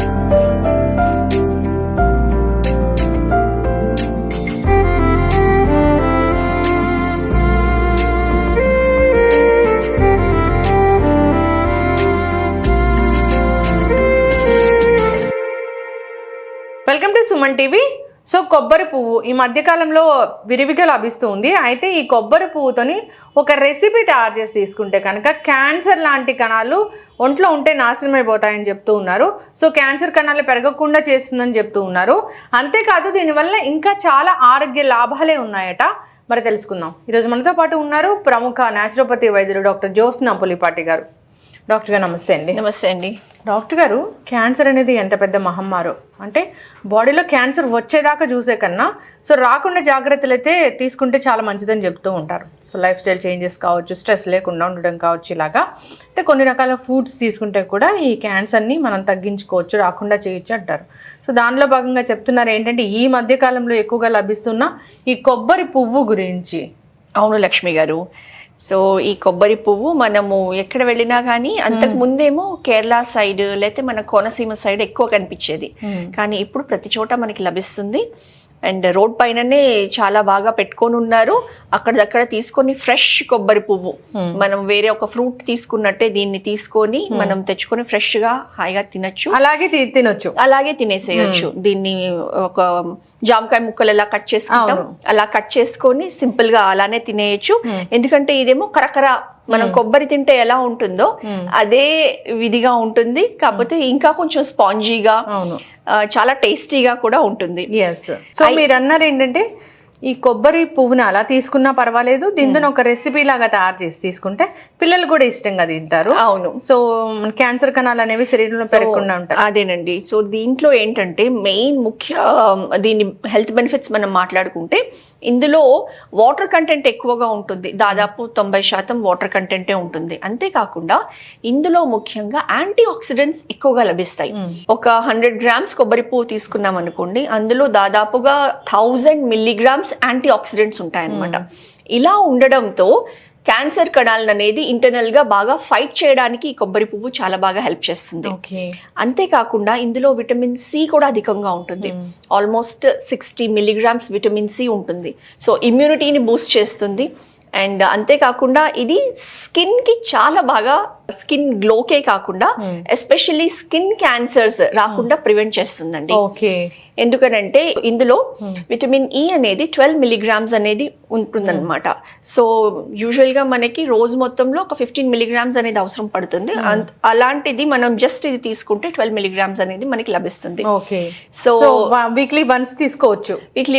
Welcome to Suman TV. So కొబ్బరి పువ్వు ఈ మధ్యకాలంలో విరివిగా లభిస్తుంది. అయితే ఈ కొబ్బరి పువ్వుతోని ఒక రెసిపీ తయారు చేసి తీసుకుంటే కనుక క్యాన్సర్ లాంటి కణాలు ఒంట్లో ఉంటే నాశనం అయిపోతాయని చెప్తూ ఉన్నారు. సో క్యాన్సర్ కణాలు పెరగకుండా చేస్తుందని చెప్తూ ఉన్నారు. అంతేకాదు దీనివల్ల ఇంకా చాలా ఆరోగ్య లాభాలే ఉన్నాయట. మరి తెలుసుకుందాం. ఈరోజు మనతో పాటు ఉన్నారు ప్రముఖ న్యాచురోపతి వైద్యులు డాక్టర్ జ్యోత్స్న పులిపాటి గారు. డాక్టర్ గారు నమస్తే అండి. నమస్తే అండి. డాక్టర్ గారు, క్యాన్సర్ అనేది ఎంత పెద్ద మహమ్మారో, అంటే బాడీలో క్యాన్సర్ వచ్చేదాకా చూసే కన్నా సో రాకుండా జాగ్రత్తలు అయితే తీసుకుంటే చాలా మంచిదని చెప్తూ ఉంటారు. సో లైఫ్ స్టైల్ చేంజెస్ కావచ్చు, స్ట్రెస్ లేకుండా ఉండడం కావచ్చు, ఇలాగా అయితే కొన్ని రకాల ఫుడ్స్ తీసుకుంటే కూడా ఈ క్యాన్సర్ని మనం తగ్గించుకోవచ్చు, రాకుండా చేయొచ్చు అంటారు. సో దానిలో భాగంగా చెప్తున్నారు ఏంటంటే ఈ మధ్యకాలంలో ఎక్కువగా లభిస్తున్న ఈ కొబ్బరి పువ్వు గురించి. అవును లక్ష్మి గారు. సో ఈ కొబ్బరి పువ్వు మనము ఎక్కడ వెళ్ళినా కానీ అంతకు ముందేమో కేరళ సైడ్ లేకపోతే మన కోనసీమ సైడ్ ఎక్కువ కనిపించేది, కానీ ఇప్పుడు ప్రతి చోట మనకి లభిస్తుంది. అండ్ రోడ్ పైననే చాలా బాగా పెట్టుకొని ఉన్నారు. అక్కడక్కడ తీసుకొని ఫ్రెష్ కొబ్బరి పువ్వు మనం వేరే ఒక ఫ్రూట్ తీసుకున్నట్టే దీన్ని తీసుకొని మనం తెచ్చుకొని ఫ్రెష్ గా హాయిగా తినొచ్చు, అలాగే తినేసేయచ్చు. దీన్ని ఒక జామకాయ ముక్కలు ఎలా కట్ చేసుకుంటాం అలా కట్ చేసుకొని సింపుల్ గా అలానే తినేయచ్చు. ఎందుకంటే ఇదేమో కరకర మనం కొబ్బరి తింటే ఎలా ఉంటుందో అదే విధిగా ఉంటుంది, కాకపోతే ఇంకా కొంచెం స్పాంజీగా చాలా టేస్టీగా కూడా ఉంటుంది. సో మీరు అన్నారు ఏంటంటే ఈ కొబ్బరి పువ్వుని అలా తీసుకున్నా పర్వాలేదు, దీంతో ఒక రెసిపీ లాగా తయారు చేసి తీసుకుంటే పిల్లలు కూడా ఇష్టంగా తింటారు. అవును. సో క్యాన్సర్ కణాలు అనేవి శరీరంలో పెరగకుండా ఉంటాయి. అదేనండి. సో దీంట్లో ఏంటంటే మెయిన్ ముఖ్య దీని హెల్త్ బెనిఫిట్స్ మనం మాట్లాడుకుంటే ఇందులో వాటర్ కంటెంట్ ఎక్కువగా ఉంటుంది. దాదాపు 90% వాటర్ కంటెంటే ఉంటుంది. అంతేకాకుండా ఇందులో ముఖ్యంగా యాంటీ ఆక్సిడెంట్స్ ఎక్కువగా లభిస్తాయి. ఒక 100 గ్రామ్స్ కొబ్బరి పువ్వు తీసుకున్నాం అనుకోండి, అందులో దాదాపుగా 1000 మిల్లీగ్రామ్స్ యాంటీ ఆక్సిడెంట్స్ ఉంటాయన్నమాట. ఇలా ఉండడంతో క్యాన్సర్ కణాలను అనేది ఇంటర్నల్ గా బాగా ఫైట్ చేయడానికి ఈ కొబ్బరి పువ్వు చాలా బాగా హెల్ప్ చేస్తుంది. అంతేకాకుండా ఇందులో విటమిన్ సి కూడా అధికంగా ఉంటుంది. ఆల్మోస్ట్ 60 మిల్లీగ్రామ్స్ విటమిన్ సి ఉంటుంది. సో ఇమ్యూనిటీని బూస్ట్ చేస్తుంది. అండ్ అంతేకాకుండా ఇది స్కిన్ కి చాలా బాగా, స్కిన్ గ్లోకే కాకుండా ఎస్పెషల్లీ స్కిన్ క్యాన్సర్స్ రాకుండా ప్రివెంట్ చేస్తుందండి. ఎందుకనంటే ఇందులో విటమిన్ ఇ అనేది 12 మిల్లీగ్రామ్స్ అనేది ఉంటుందన్నమాట. సో యూజువల్ గా మనకి రోజు మొత్తంలో ఒక 15 మిల్లీగ్రామ్స్ అనేది అవసరం పడుతుంది. అలాంటిది మనం జస్ట్ ఇది తీసుకుంటే 12 మిల్లీగ్రామ్స్ అనేది మనకి లభిస్తుంది. సో వీక్లీ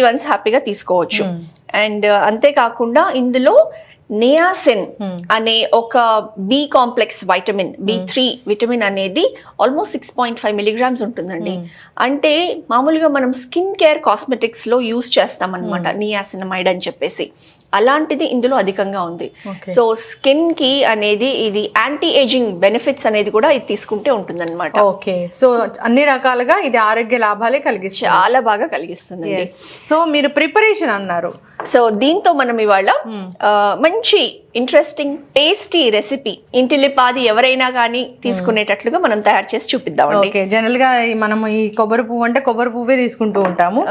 వన్స్ హ్యాపీగా తీసుకోవచ్చు. అండ్ అంతేకాకుండా ఇందులో నియాసిన్ అనే ఒక B complex vitamin, B3 vitamin అనేది ఆల్మోస్ట్ 6.5 మిల్లీగ్రామ్స్ ఉంటుందండి. అంటే మామూలుగా మనం స్కిన్ కేర్ కాస్మెటిక్స్ లో యూజ్ చేస్తాం అనమాట నియాసినమైడ్ అని చెప్పేసి, అలాంటిది ఇందులో అధికంగా ఉంది. సో స్కిన్ కి అనేది ఇది యాంటీ ఏజింగ్ బెనిఫిట్స్ అనేది కూడా ఇది తీసుకుంటే ఉంటుంది అనమాట. సో అన్ని రకాలుగా ఇది ఆరోగ్య లాభాలే కలిగిస్తుంది, చాలా బాగా కలిగిస్తుంది. సో మీరు ప్రిపరేషన్ అన్నారు. సో దీంతో మనం ఇవాళ మంచి ఇంట్రెస్టింగ్ టేస్టీ రెసిపీ ఇంటిలిపాది ఎవరైనా కానీ తీసుకునేటట్లుగా మనం తయారు చేసి చూపిద్దామండి. జనరల్ గా మనం ఈ కొబ్బరి పువ్వు అంటే కొబ్బరి పువ్వే తీసుకుంటూ ఉంటాము.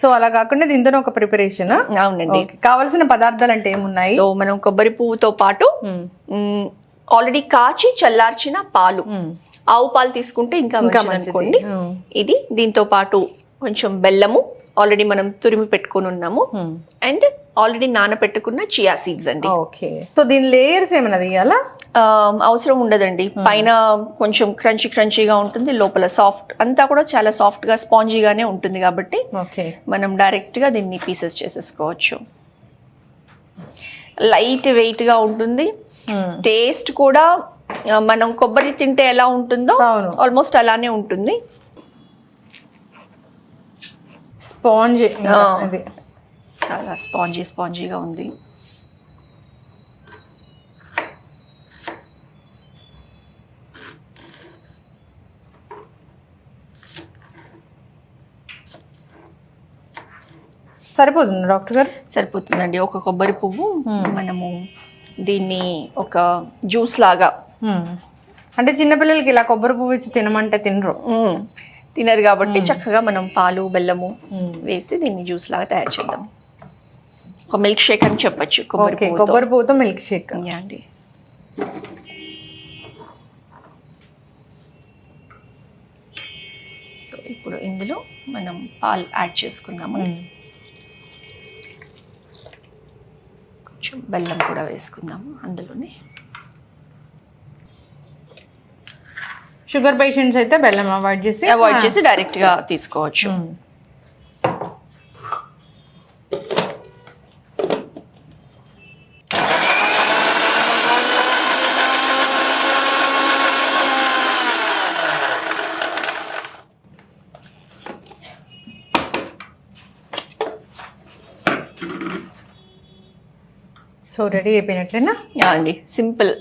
సో అలా కాకుండా దీంతో ఒక ప్రిపరేషన్. అవునండి. కావాల్సిన పదార్థాలు అంటే ఏమున్నాయి? సో మనం కొబ్బరి పువ్వుతో పాటు ఆల్రెడీ కాచి చల్లార్చిన పాలు, ఆవు పాలు తీసుకుంటే ఇంకా మంచిది. ఇది దీంతో పాటు కొంచెం బెల్లము ఆల్రెడీ మనం తురిమి పెట్టుకుని ఉన్నాము, అండ్ ఆల్రెడీ నానబెట్టుకున్న చియా సీడ్స్ అండి. సో దీని లేయర్స్ ఏమైనా తీయాలా? అవసరం ఉండదండి. పైన కొంచెం క్రంచీగా ఉంటుంది, లోపల సాఫ్ట్ అంతా కూడా చాలా సాఫ్ట్ గా స్పాంజీగానే ఉంటుంది కాబట్టి మనం డైరెక్ట్ గా దీన్ని పీసెస్ చేసేసుకోవచ్చు. లైట్ వెయిట్ గా ఉంటుంది. టేస్ట్ కూడా మనం కొబ్బరి తింటే ఎలా ఉంటుందో ఆల్మోస్ట్ అలానే ఉంటుంది. స్పాంజ్ చాలా స్పాంజీగా ఉంది. సరిపోతుంది డాక్టర్ గారు? సరిపోతుందండి. ఒక కొబ్బరి పువ్వు మనము దీన్ని ఒక జ్యూస్ లాగా, అంటే చిన్నపిల్లలకి ఇలా కొబ్బరి పువ్వు ఇచ్చి తినమంటే తినరు. తినరు కాబట్టి చక్కగా మనం పాలు బెల్లము వేసి దీన్ని జ్యూస్ లాగా తయారు చేద్దాం. ఒక మిల్క్ షేక్ అని చెప్పొచ్చు కొబ్బరి పువ్వుతో మిల్క్ షేక్. అండి సో ఇప్పుడు ఇందులో మనం పాలు యాడ్ చేసుకుందాము. కొంచెం బెల్లం కూడా వేసుకుందాము అందులోనే. షుగర్ పేషెంట్స్ అయితే బెల్లం అవాయిడ్ చేసి డైరెక్ట్ గా తీసుకోవచ్చు. సో రెడీ అయిపోయినట్లేనా అండి, సింపుల్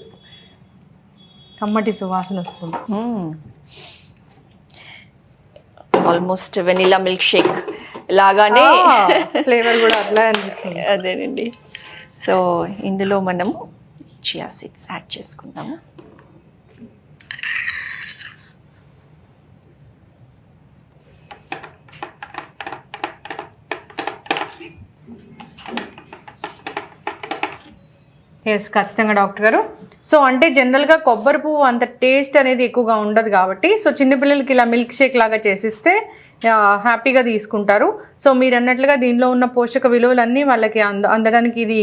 కమ్మటి సువాసన వస్తుంది. ఆల్మోస్ట్ వెనిలా మిల్క్ షేక్ లాగానే ఫ్లేవర్ కూడా అట్లా అనిపిస్తుంది. అదేనండి. సో ఇందులో మనము చియా సీడ్స్ యాడ్ చేసుకుందాము. ఎస్, ఖచ్చితంగా డాక్టర్ గారు. సో అంటే జనరల్గా కొబ్బరి పువ్వు అంత టేస్ట్ అనేది ఎక్కువగా ఉండదు కాబట్టి సో చిన్నపిల్లలకి ఇలా మిల్క్ షేక్ లాగా చేసిస్తే హ్యాపీగా తీసుకుంటారు. సో మీరు అన్నట్లుగా దీనిలో ఉన్న పోషక విలువలన్నీ వాళ్ళకి అందడానికి ఇది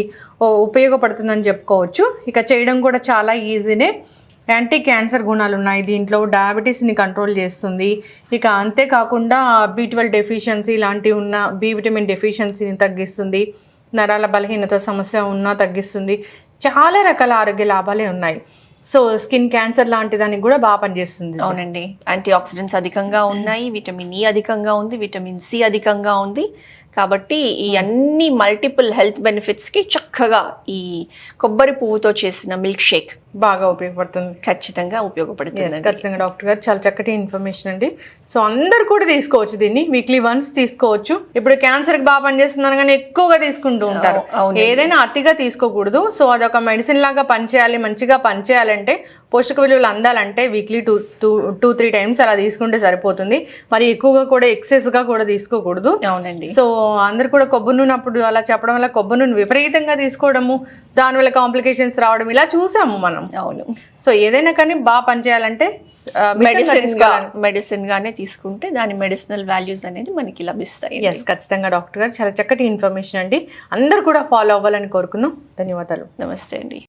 ఉపయోగపడుతుందని చెప్పుకోవచ్చు. ఇక చేయడం కూడా చాలా ఈజీనే. యాంటీ క్యాన్సర్ గుణాలు ఉన్నాయి దీంట్లో, డయాబెటీస్ని కంట్రోల్ చేస్తుంది. ఇక అంతేకాకుండా B12 డెఫిషియన్సీ ఇలాంటివి ఉన్న బి విటమిన్ డెఫిషియన్సీని తగ్గిస్తుంది. నరాల బలహీనత సమస్య ఉన్నా తగ్గిస్తుంది. చాలా రకాల ఆరోగ్య లాభాలే ఉన్నాయి. సో స్కిన్ క్యాన్సర్ లాంటి దానికి కూడా బాగా పనిచేస్తుంది. అవునండి, యాంటీ ఆక్సిడెంట్స్ అధికంగా ఉన్నాయి, విటమిన్ E అధికంగా ఉంది, విటమిన్ C అధికంగా ఉంది. కాబట్టి ఈ అన్ని మల్టిపుల్ హెల్త్ బెనిఫిట్స్కి చక్కగా ఈ కొబ్బరి పువ్వుతో చేసిన మిల్క్ షేక్ బాగా ఉపయోగపడుతుంది. ఖచ్చితంగా ఉపయోగపడుతుంది. ఖచ్చితంగా డాక్టర్ గారు, చాలా చక్కటి ఇన్ఫర్మేషన్ అండి. సో అందరు కూడా తీసుకోవచ్చు దీన్ని, వీక్లీ వన్స్ తీసుకోవచ్చు. ఇప్పుడు క్యాన్సర్ కి బాగా పనిచేస్తున్నాను కానీ ఎక్కువగా తీసుకుంటూ ఉంటారు. ఏదైనా అతిగా తీసుకోకూడదు. సో అదొక మెడిసిన్ లాగా పనిచేయాలి, మంచిగా పనిచేయాలంటే, పోషక విలువలు అందాలంటే వీక్లీ 2-3 టైమ్స్ అలా తీసుకుంటే సరిపోతుంది. మరి ఎక్కువగా కూడా ఎక్సెస్ గా కూడా తీసుకోకూడదు. అవునండి. సో అందరు కూడా కొబ్బరి నూనె అప్పుడు అలా చెప్పడం వల్ల కొబ్బరి నూనె విపరీతంగా తీసుకోవడము, దానివల్ల కాంప్లికేషన్స్ రావడం ఇలా చూసాము మనం. అవును. సో ఏదైనా కానీ బాగా పనిచేయాలంటే మెడిసిన్ గానే తీసుకుంటే దాని మెడిసినల్ వాల్యూస్ అనేది మనకి లభిస్తాయి. ఎస్, ఖచ్చితంగా డాక్టర్ గారు, చాలా చక్కటి ఇన్ఫర్మేషన్ అండి. అందరూ కూడా ఫాలో అవ్వాలని కోరుకుందాం. ధన్యవాదాలు. నమస్తే అండి.